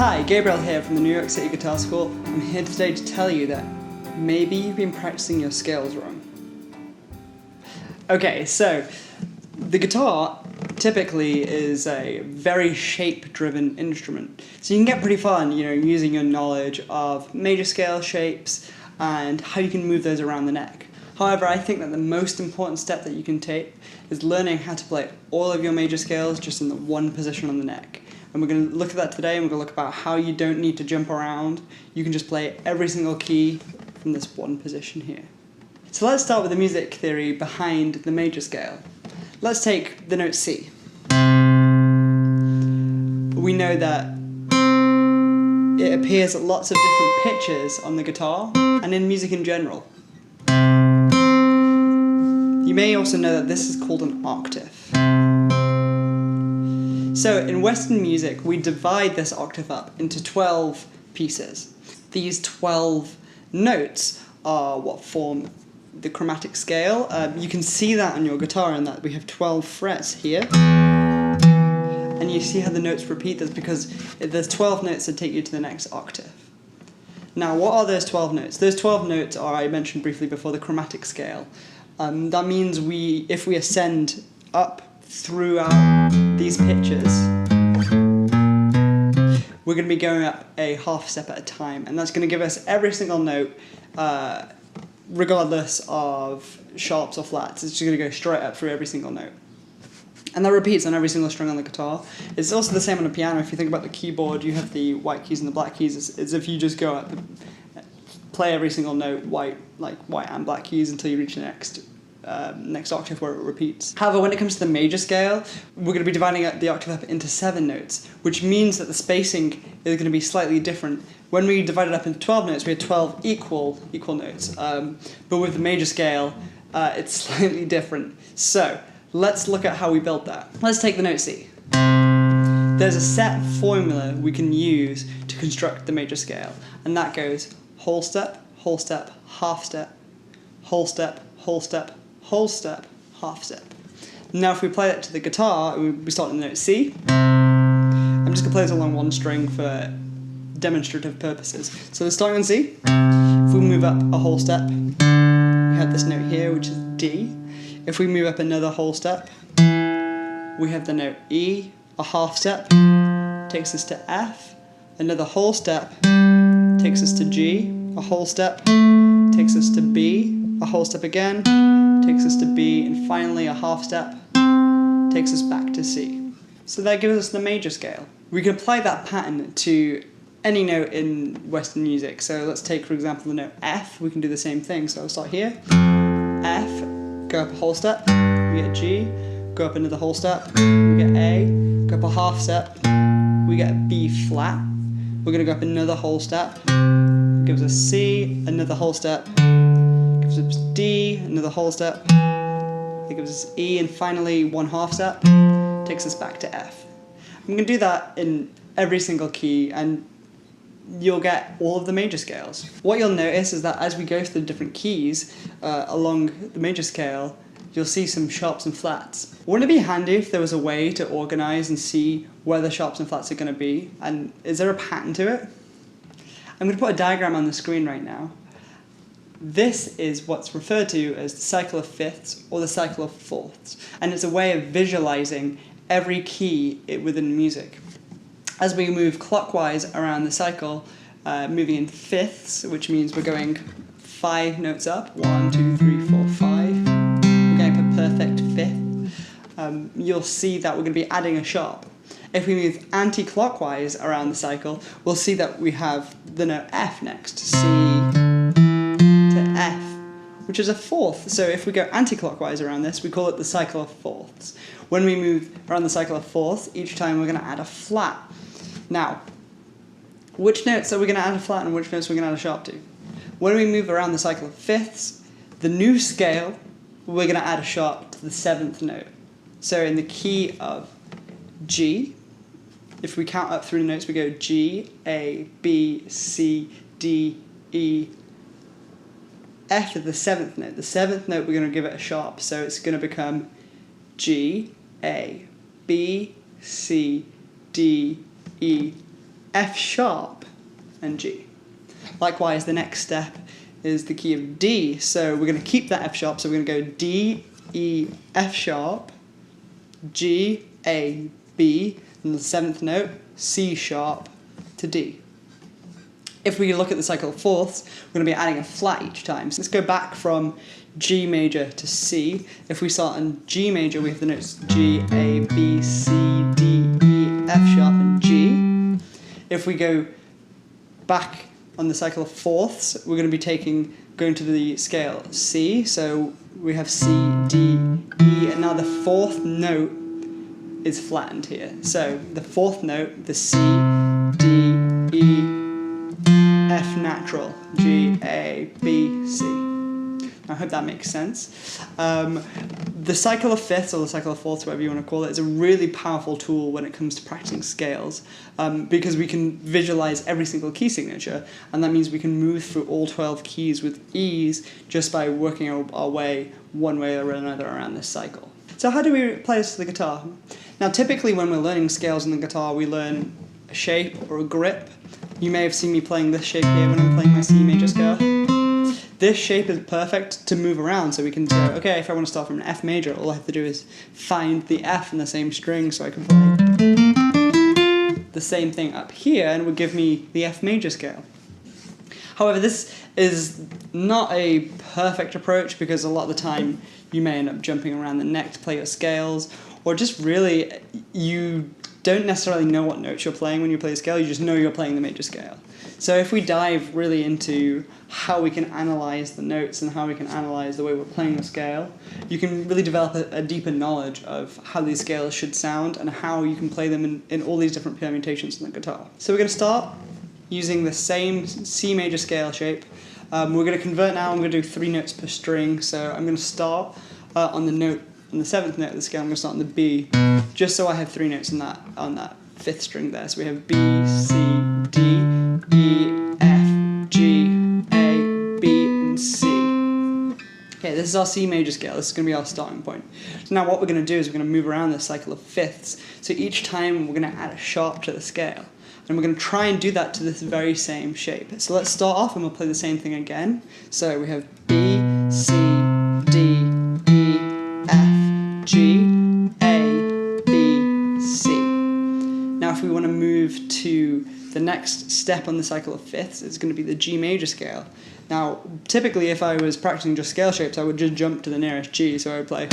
Hi, Gabriel here from the New York City Guitar School. I'm here today to tell you that maybe you've been practicing your scales wrong. Okay, so the guitar typically is a very shape-driven instrument. So you can get pretty far using your knowledge of major scale shapes and how you can move those around the neck. However, I think that the most important step that you can take is learning how to play all of your major scales just in the one position on the neck. And we're going to look at that today, and we're going to look about how you don't need to jump around. You can just play every single key from this one position here. So let's start with the music theory behind the major scale. Let's take the note C. We know that it appears at lots of different pitches on the guitar and in music in general. You may also know that this is called an octave. So in Western music, we divide this octave up into 12 pieces. These 12 notes are what form the chromatic scale. You can see that on your guitar in that we have 12 frets here. And you see how the notes repeat. That's because there's 12 notes that take you to the next octave. Now, what are those 12 notes? Those 12 notes are, I mentioned briefly before, the chromatic scale. That means if we ascend up throughout these pitches, we're going to be going up a half step at a time, and that's going to give us every single note, regardless of sharps or flats. It's just going to go straight up through every single note. And that repeats on every single string on the guitar. It's also the same on the piano. If you think about the keyboard, you have the white keys and the black keys. It's if you just go up and play every single note, white and black keys, until you reach the next octave where it repeats. However, when it comes to the major scale, we're going to be dividing the octave up into 7 notes, which means that the spacing is going to be slightly different. When we divide it up into 12 notes, we have 12 equal notes, but with the major scale, it's slightly different. So let's look at how we build that. Let's take the note C. There's a set formula we can use to construct the major scale, and that goes whole step, half step, whole step, whole step, whole step, half step. Now if we play that to the guitar, we start in the note C. I'm just going to play this along one string for demonstrative purposes. So let's start on C. If we move up a whole step, we have this note here, which is D. If we move up another whole step, we have the note E. A half step takes us to F. Another whole step takes us to G. A whole step takes us to B. A whole step again takes us to B, and finally a half step takes us back to C. So that gives us the major scale. We can apply that pattern to any note in Western music. So let's take, for example, the note F. We can do the same thing. So I'll start here. F, go up a whole step, we get G, go up another whole step, we get A, go up a half step, we get a B flat. We're going to go up another whole step, gives us C, another whole step, gives us D, another whole step, it gives us E, and finally one half step, takes us back to F. I'm going to do that in every single key, and you'll get all of the major scales. What you'll notice is that as we go through the different keys along the major scale, you'll see some sharps and flats. Wouldn't it be handy if there was a way to organize and see where the sharps and flats are going to be? And is there a pattern to it? I'm going to put a diagram on the screen right now. This is what's referred to as the cycle of fifths or the cycle of fourths, and it's a way of visualizing every key within music. As we move clockwise around the cycle, moving in fifths, which means we're going 5 notes up, 1, 2, 3, 4, 5. We're going up a perfect fifth. You'll see that we're going to be adding a sharp. If we move anti-clockwise around the cycle, we'll see that we have the note F next, C to F, which is a fourth. So if we go anti-clockwise around this, we call it the cycle of fourths. When we move around the cycle of fourths, each time we're going to add a flat. Now, which notes are we going to add a flat and which notes are we going to add a sharp to? When we move around the cycle of fifths, the new scale, we're going to add a sharp to the 7th note. So in the key of G, if we count up through the notes, we go G, A, B, C, D, E, F is the 7th note. The 7th note, we're going to give it a sharp, so it's going to become G, A, B, C, D, E, F sharp and G. Likewise, the next step is the key of D. So we're going to keep that F sharp. So we're going to go D, E, F sharp, G, A, B, and the 7th note, C sharp to D. If we look at the cycle of fourths, we're going to be adding a flat each time. So let's go back from G major to C. If we start on G major, we have the notes G, A, B, C, D, E, F sharp, and G. If we go back on the cycle of fourths, we're going to be going to the scale C. So we have C, D, E, and now the 4th note is flattened here. So the 4th note, the C, D, E, F natural, G, A, B, C. I hope that makes sense. The cycle of fifths, or the cycle of fourths, whatever you want to call it, is a really powerful tool when it comes to practicing scales, because we can visualize every single key signature, and that means we can move through all 12 keys with ease just by working our way one way or another around this cycle. So how do we play this to the guitar? Now typically when we're learning scales on the guitar, we learn a shape or a grip. You may have seen me playing this shape here when I'm playing my C major scale. This shape is perfect to move around, so we can say, okay, if I want to start from an F major, all I have to do is find the F in the same string, so I can play the same thing up here, and it would give me the F major scale. However, this is not a perfect approach, because a lot of the time you may end up jumping around the neck to play your scales, or just really you don't necessarily know what notes you're playing when you play a scale, you just know you're playing the major scale. So if we dive really into how we can analyze the notes and how we can analyze the way we're playing the scale, you can really develop a deeper knowledge of how these scales should sound and how you can play them in all these different permutations on the guitar. So we're going to start using the same C major scale shape. We're going to convert now, I'm going to do 3 notes per string, so I'm going to start on the 7th note of the scale. I'm going to start on the B, just so I have 3 notes on that 5th string there. So we have B, C, D, E, F, G, A, B, and C. Okay, this is our C major scale. This is going to be our starting point. So now what we're going to do is we're going to move around this cycle of fifths. So each time we're going to add a sharp to the scale. And we're going to try and do that to this very same shape. So let's start off and we'll play the same thing again. So we have B, C, D, E, F, G, A, B, C. Now if we want to move to the next step on the cycle of fifths, it's going to be the G major scale. Now typically if I was practicing just scale shapes, I would just jump to the nearest G, so I would play.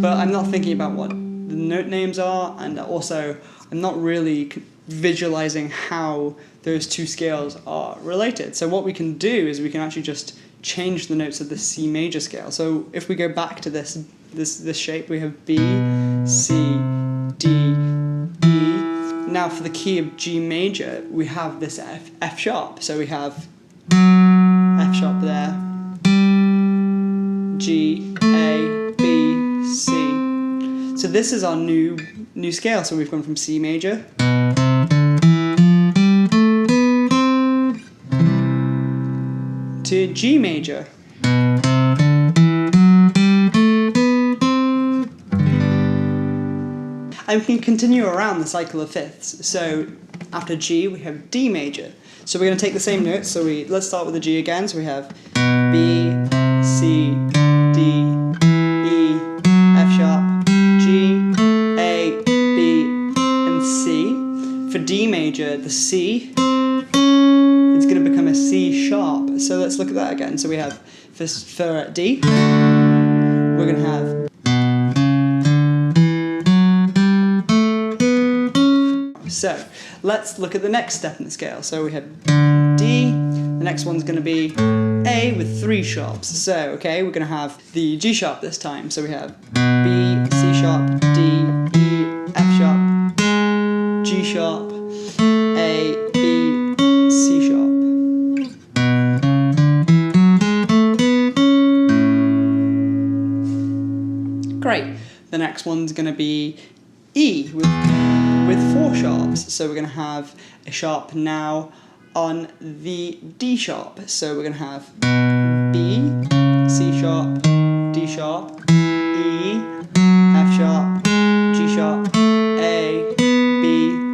But I'm not thinking about what the note names are, and also I'm not really visualizing how those two scales are related. So what we can do is we can actually just change the notes of the C major scale. So if we go back to this shape, we have B, C, D, E. Now for the key of G major, we have this F sharp. So we have F sharp there, G, A, B, C. So this is our new scale. So we've gone from C major to G major. And we can continue around the cycle of fifths. So after G, we have D major. So we're going to take the same notes. So let's start with the G again. So we have B, C, D, E, F sharp, G, A, B, and C. For D major, the C, it's going to become a C sharp. So let's look at that again. So we have, for D, we're going to have So let's look at the next step in the scale. So we have D, the next one's going to be A with 3 sharps. So, okay, we're going to have the G sharp this time. So we have B, C sharp, D, E, F sharp, G sharp, A, B, C sharp. Great. The next one's going to be E with 4 sharps. So we're going to have a sharp now on the D sharp. So we're going to have B, C sharp, D sharp, E, F sharp, G sharp, A, B,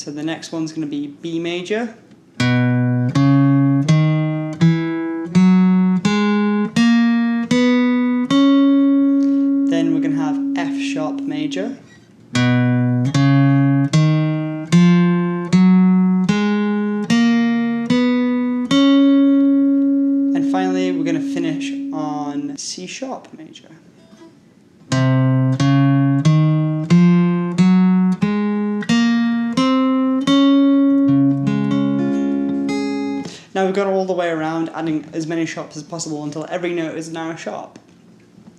So the next one's going to be B major. Then we're going to have F sharp major. And finally we're going to finish on C sharp major. Now we've gone all the way around, adding as many sharps as possible until every note is now a sharp.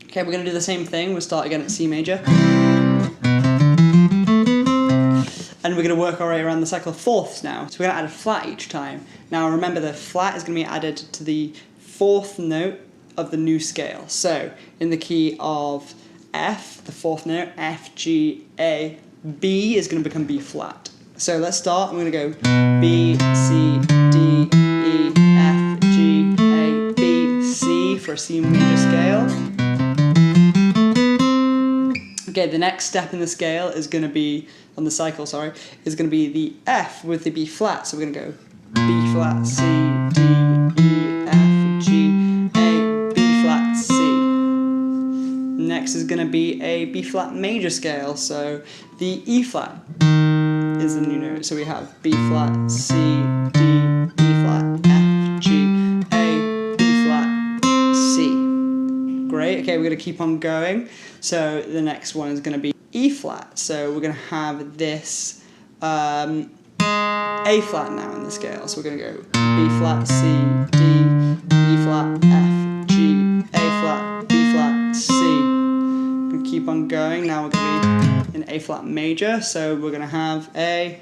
Okay, we're going to do the same thing. We'll start again at C major. And we're going to work our way around the cycle of fourths now. So we're going to add a flat each time. Now remember, the flat is going to be added to the fourth note of the new scale. So in the key of F, the fourth note, F, G, A, B is going to become B flat. So let's start. I'm going to go B, C, D, E, F, G, A, B, C for a C major scale. Okay, the next step in the scale is going to be, on the cycle, sorry, is going to be the F with the B flat. So we're going to go B flat, C, D, E, F, G, A, B flat, C. Next is going to be a B flat major scale. So the E flat is the new note. So we have B flat, C, D, E flat, F, G, A, B flat, C. Great, okay, we're going to keep on going. So the next one is going to be E flat. So we're going to have this A flat now in the scale. So we're going to go B flat, C, D, E flat, F, G, A flat, B flat, C. We're going to keep on going. Now we're going to be in A flat major. So we're going to have a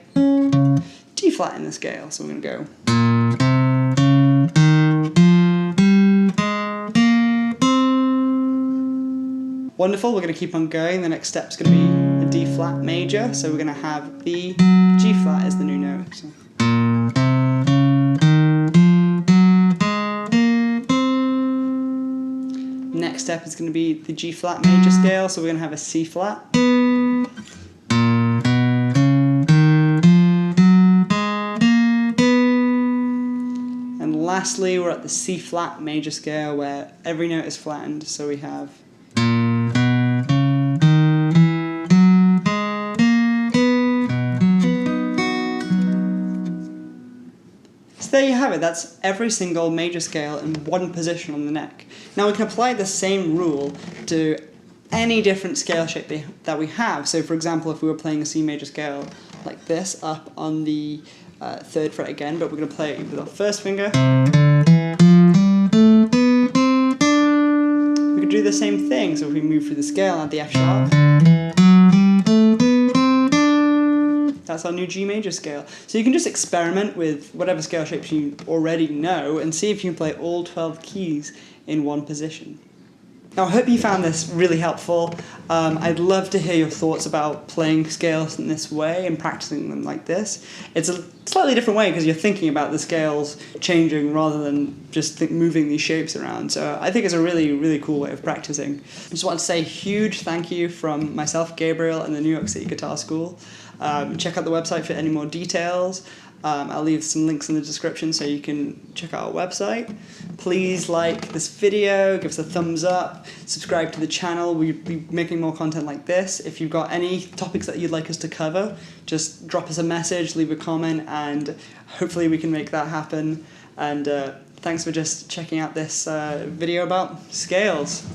D flat in the scale. So we're going to go. Wonderful, we're going to keep on going. The next step is going to be a D flat major, so we're going to have the G flat as the new note. So. Next step is going to be the G flat major scale, so we're going to have a C flat. And lastly, we're at the C flat major scale where every note is flattened, so we have So there you have it, that's every single major scale in one position on the neck. Now we can apply the same rule to any different scale shape that we have. So for example, if we were playing a C major scale like this, up on the 3rd fret again, but we're going to play it with our first finger. We could do the same thing, so if we move through the scale and add the F sharp. That's our new G major scale. So you can just experiment with whatever scale shapes you already know and see if you can play all 12 keys in one position. Now I hope you found this really helpful. I'd love to hear your thoughts about playing scales in this way and practicing them like this. It's a slightly different way because you're thinking about the scales changing rather than just moving these shapes around. So I think it's a really, really cool way of practicing. I just want to say a huge thank you from myself, Gabriel, and the New York City Guitar School. Check out the website for any more details. I'll leave some links in the description so you can check out our website. Please like this video, give us a thumbs up, subscribe to the channel. We'll be making more content like this. If you've got any topics that you'd like us to cover, just drop us a message, leave a comment, and hopefully we can make that happen. And thanks for just checking out this video about scales.